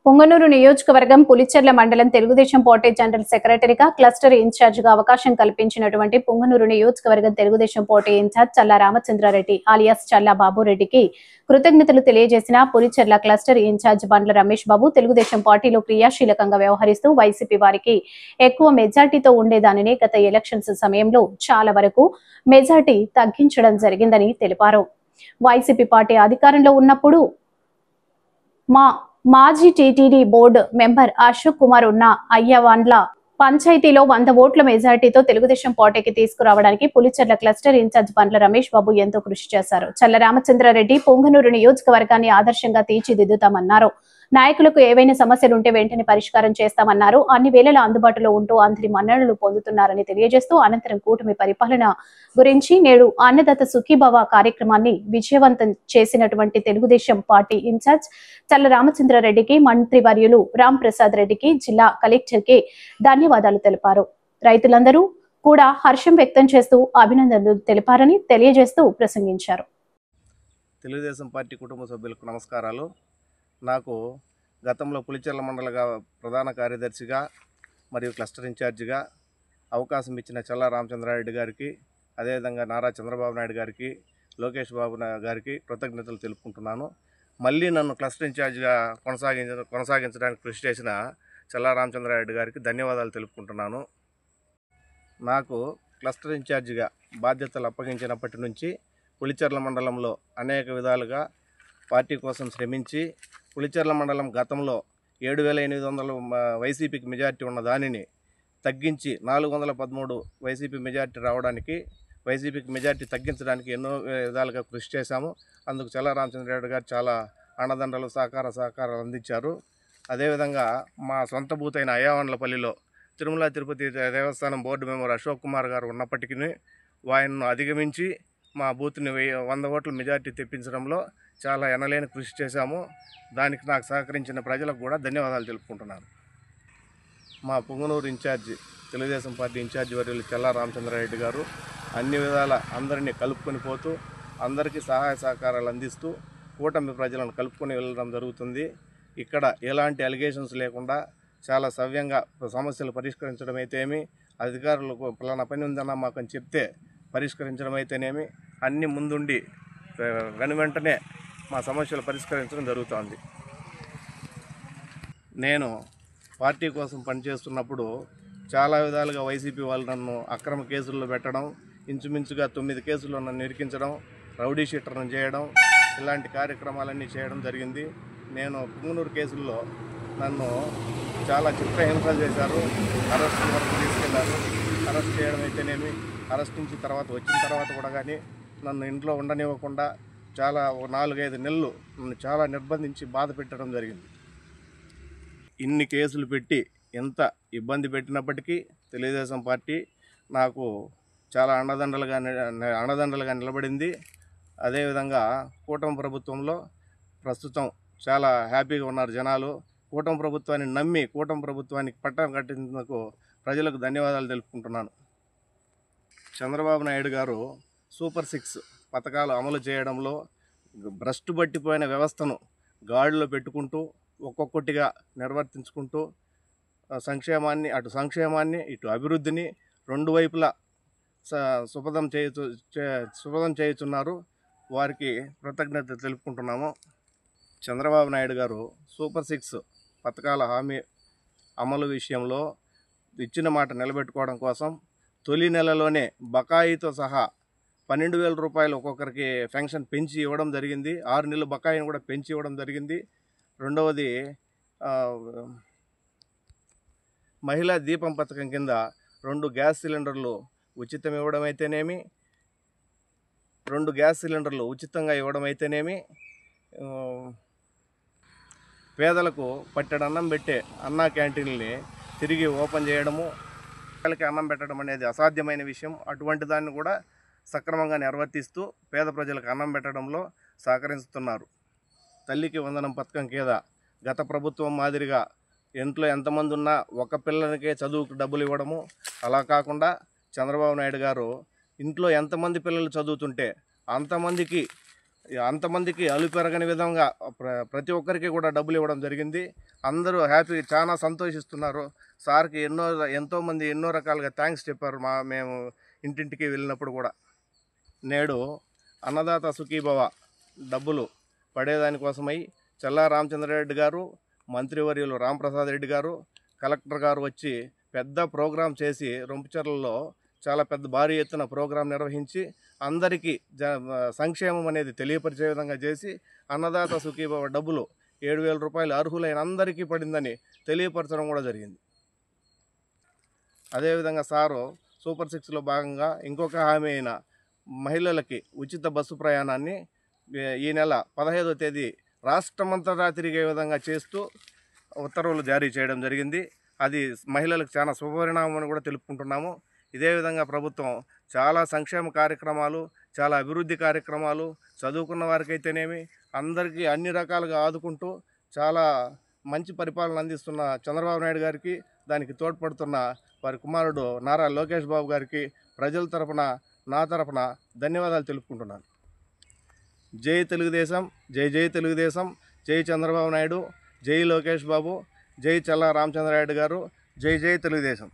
పొంగనూరు నియోజకవర్గం పులిచెర్ల మండలం Telugu Desam party general సెక్రటరీగా క్లస్టర్ ఇన్ఛార్జిగా అవకాశం కల్పించినటువంటి పొంగనూరు నియోజకవర్గం తెలుగుదేశం పార్టీ ఇన్ఛార్జ్ చల్లా రామచంద్రారెడ్డి ఆలియాస్ చల్లా బాబురెడ్డికి కృతజ్ఞతలు తెలియజేసిన పులిచెర్ల క్లస్టర్ ఇన్ఛార్జ్ బండ్ల రమేష్ బాబు తెలుగుదేశం పార్టీలో క్రియాశీలకంగా వ్యవహరిస్తూ వైసీపీ వారికి ఎక్కువ మెజార్టీతో ఉండేదానిని గత ఎలక్షన్స్ సమయంలో చాలా వరకు మెజార్టీ తగ్గించడం జరిగిందని తెలిపారు. వైసీపీ పార్టీ అధికారంలో ఉన్నప్పుడు మాజీ TTD board member Ashok Kumar ఉన్న అయ్యవాండ్ల పంచాయతీలో 100 ఓట్ల మెజార్టీతో తెలుగుదేశం పార్టీకి తీసుకురావడానికి పులిచెర్ల క్లస్టర్ ఇన్ఛార్జ్ బండ్ల రమేష్ బాబు ఎంతో కృషి చేశారు. చల్ల రామచంద్రారెడ్డి పొంగనూరు నియోజకవర్గాన్ని ఆదర్శంగా తీర్చిదిద్దుతామన్నారు. నాయకులకు ఏవైనా సమస్యలుంటే వెంటనే పరిష్కారం చేస్తామన్నారు. అన్ని వేళలా అందుబాటులో ఉంటూ అందరి మన్ననలు పొందుతున్నారని తెలియజేస్తూ అనంతరం కూటమి పరిపాలన గురించి నేడు అన్నదాత సుఖీభవ కార్యక్రమాన్ని విజయవంతం చేసినటువంటి తెలుగుదేశం పార్టీ ఇన్ఛార్జ్ చల్ల రామచంద్రారెడ్డికి మంత్రివర్యులు రామ్ ప్రసాద్ రెడ్డికి జిల్లా కలెక్టర్కి ధన్యవాదాలు తెలిపారు. రైతులందరూ కూడా హర్షం వ్యక్తం చేస్తూ అభినందనలు తెలిపారని తెలియజేస్తూ ప్రసంగించారు. తెలుగుదేశం పార్టీ కుటుంబ సభ్యులకు నమస్కారాలు. నాకు గతంలో పులిచెర్ల మండల ప్రధాన కార్యదర్శిగా మరియు క్లస్టర్ ఇన్ఛార్జిగా అవకాశం ఇచ్చిన చల్లా రామచంద్రారెడ్డి గారికి, అదేవిధంగా నారా చంద్రబాబు నాయుడు గారికి, లోకేష్ బాబు గారికి కృతజ్ఞతలు తెలుపుకుంటున్నాను. మళ్ళీ నన్ను క్లస్టర్ ఇన్ఛార్జిగా కొనసాగించడానికి కృషి చేసిన చల్లా రామచంద్రారెడ్డి గారికి ధన్యవాదాలు తెలుపుకుంటున్నాను. నాకు క్లస్టర్ ఇన్ఛార్జిగా బాధ్యతలు అప్పగించినప్పటి నుంచి పులిచెర్ల మండలంలో అనేక విధాలుగా పార్టీ కోసం శ్రమించి పులిచెర్ల మండలం గతంలో 7,800 వైసీపీకి మెజార్టీ ఉన్న దానిని తగ్గించి 413 వైసీపీ మెజార్టీ రావడానికి, వైసీపీకి మెజార్టీ తగ్గించడానికి ఎన్నో విధాలుగా కృషి చేశాము. అందుకు చల్లా రామచంద్రారెడ్డి గారు చాలా అండదండలు సహకారాలు అందించారు. అదేవిధంగా మా సొంత బూత్ అయిన అయ్యవాండ్లపల్లిలో తిరుమల తిరుపతి దేవస్థానం బోర్డు మెంబర్ అశోక్ కుమార్ గారు ఉన్నప్పటికీ ఆయన్ను అధిగమించి మా బూత్ని 100 ఓట్ల మెజార్టీ తెప్పించడంలో చాలా ఎనలేని కృషి చేశాము. దానికి నాకు సహకరించిన ప్రజలకు కూడా ధన్యవాదాలు తెలుపుకుంటున్నాను. మా Punganur incharge Telugu Desam party incharge వర్యులు చల్లా రామచంద్రారెడ్డి గారు అన్ని విధాల అందరినీ కలుపుకొని పోతూ అందరికీ సహాయ సహకారాలు అందిస్తూ కూటమి ప్రజలను కలుపుకొని వెళ్ళడం జరుగుతుంది. ఇక్కడ ఎలాంటి అలిగేషన్స్ లేకుండా చాలా సవ్యంగా సమస్యలు పరిష్కరించడం అయితేమి, అధికారులకు పలానా పని ఉందన్నా మాకని చెప్తే పరిష్కరించడం అయితేనేమి అన్ని ముందుండి వెంటనే మా సమస్యలు పరిష్కరించడం జరుగుతుంది. నేను పార్టీ కోసం పనిచేస్తున్నప్పుడు చాలా విధాలుగా వైసీపీ వాళ్ళు నన్ను అక్రమ కేసుల్లో పెట్టడం, ఇంచుమించుగా 9 కేసుల్లో నన్ను ఇరికించడం, రౌడీ షీటర్ను చేయడం, ఇలాంటి కార్యక్రమాలన్నీ చేయడం జరిగింది. నేను పొంగనూరు కేసుల్లో నన్ను చాలా చిత్రహింసలు చేశారు. అరెస్ట్ వరకు తీసుకెళ్లారు. అరెస్ట్ చేయడం అయితేనేమి, అరెస్ట్ నుంచి వచ్చిన తర్వాత కూడా కానీ నన్ను ఇంట్లో ఉండనివ్వకుండా చాలా 4-5 నెలలు నన్ను చాలా నిర్బంధించి బాధ పెట్టడం జరిగింది. ఇన్ని కేసులు పెట్టి ఎంత ఇబ్బంది పెట్టినప్పటికీ తెలుగుదేశం పార్టీ నాకు చాలా అండదండలుగా నిలబడింది. అదేవిధంగా కూటమి ప్రభుత్వంలో ప్రస్తుతం చాలా హ్యాపీగా ఉన్నారు జనాలు. కూటమి ప్రభుత్వాన్ని నమ్మి కూటమి ప్రభుత్వానికి పట్టం కట్టినందుకు ప్రజలకు ధన్యవాదాలు తెలుపుకుంటున్నాను. చంద్రబాబు నాయుడు గారు సూపర్ 6 పథకాలు అమలు చేయడంలో భ్రష్టు పట్టిపోయిన వ్యవస్థను గాడిలో పెట్టుకుంటూ ఒక్కొక్కటిగా నిర్వర్తించుకుంటూ సంక్షేమాన్ని ఇటు అభివృద్ధిని రెండు వైపులా సుపథం చేయుతున్నారు. వారికి కృతజ్ఞత తెలుపుకుంటున్నాము. చంద్రబాబు నాయుడు గారు సూపర్ 6 పథకాల హామీ అమలు విషయంలో ఇచ్చిన మాట నిలబెట్టుకోవడం కోసం తొలి నెలలోనే బకాయితో సహా 12,000 రూపాయలు ఒక్కొక్కరికి పెన్షన్ పెంచి ఇవ్వడం జరిగింది. 6 నెలల బకాయిని కూడా పెంచి ఇవ్వడం జరిగింది. రెండవది మహిళా దీపం పథకం కింద 2 గ్యాస్ సిలిండర్లు ఉచితం ఇవ్వడం అయితేనేమి, 2 గ్యాస్ సిలిండర్లు ఉచితంగా ఇవ్వడం అయితేనేమి, పేదలకు పట్టెడన్నం పెట్టే అన్నా క్యాంటీన్ని తిరిగి ఓపెన్ చేయడము, పిల్లలకి అన్నం పెట్టడం అనేది అసాధ్యమైన విషయం. అటువంటి దాన్ని కూడా సక్రమంగా నిర్వర్తిస్తూ పేద ప్రజలకు అన్నం పెట్టడంలో సహకరిస్తున్నారు. తల్లికి వందనం పథకం కింద గత ప్రభుత్వం మాదిరిగా ఇంట్లో ఎంతమంది ఉన్నా ఒక పిల్లనికే చదువుకు డబ్బులు ఇవ్వడము, అలా కాకుండా చంద్రబాబు నాయుడు గారు ఇంట్లో ఎంతమంది పిల్లలు చదువుతుంటే అంతమందికి అంతమందికి అలుపెరగని విధంగా ప్రతి ఒక్కరికి కూడా డబ్బులు ఇవ్వడం జరిగింది. అందరూ హ్యాపీ, చాలా సంతోషిస్తున్నారు. సార్కి ఎంతోమంది ఎన్నో రకాలుగా థ్యాంక్స్ చెప్పారు. మేము ఇంటింటికి వెళ్ళినప్పుడు కూడా. నేడు అన్నదాత సుఖీభవ డబ్బులు పడేదానికోసమై చల్లా రామచంద్రారెడ్డి గారు, మంత్రివర్యులు రాంప్రసాద్ రెడ్డి గారు, కలెక్టర్ గారు వచ్చి పెద్ద ప్రోగ్రాం చేసి రొంపిచెర్లలో చాలా పెద్ద భారీ ఎత్తున ప్రోగ్రాం నిర్వహించి అందరికీ సంక్షేమం అనేది తెలియపరిచే విధంగా చేసి అన్నదాత సుఖీభవ డబ్బులు 7,000 రూపాయలు అర్హులైన అందరికీ పడిందని తెలియపరచడం కూడా జరిగింది. అదేవిధంగా సారు సూపర్ 6లో భాగంగా ఇంకొక హామీ అయిన మహిళలకి ఉచిత బస్సు ప్రయాణాన్ని ఈ నెల 15వ తేదీ రాష్ట్రమంతటా తిరిగే విధంగా చేస్తూ ఉత్తర్వులు జారీ చేయడం జరిగింది. అది మహిళలకు చాలా శుభపరిణామం అని కూడా తెలుపుకుంటున్నాము. ఇదే విధంగా ప్రభుత్వం చాలా సంక్షేమ కార్యక్రమాలు, చాలా అభివృద్ధి కార్యక్రమాలు, చదువుకున్న వారికైతేనేమి అందరికీ అన్ని రకాలుగా ఆదుకుంటూ చాలా మంచి పరిపాలన అందిస్తున్న చంద్రబాబు నాయుడు గారికి, దానికి తోడ్పడుతున్న వారి కుమారుడు నారా లోకేష్ బాబు గారికి ప్రజల తరపున, నా తరపున ధన్యవాదాలు తెలుపుకుంటున్నాను. జై తెలుగుదేశం, జై జై తెలుగుదేశం, జై చంద్రబాబు నాయుడు, జై లోకేష్ బాబు, జై చల్లా రామచంద్రారెడ్డి గారు, జై జై తెలుగుదేశం.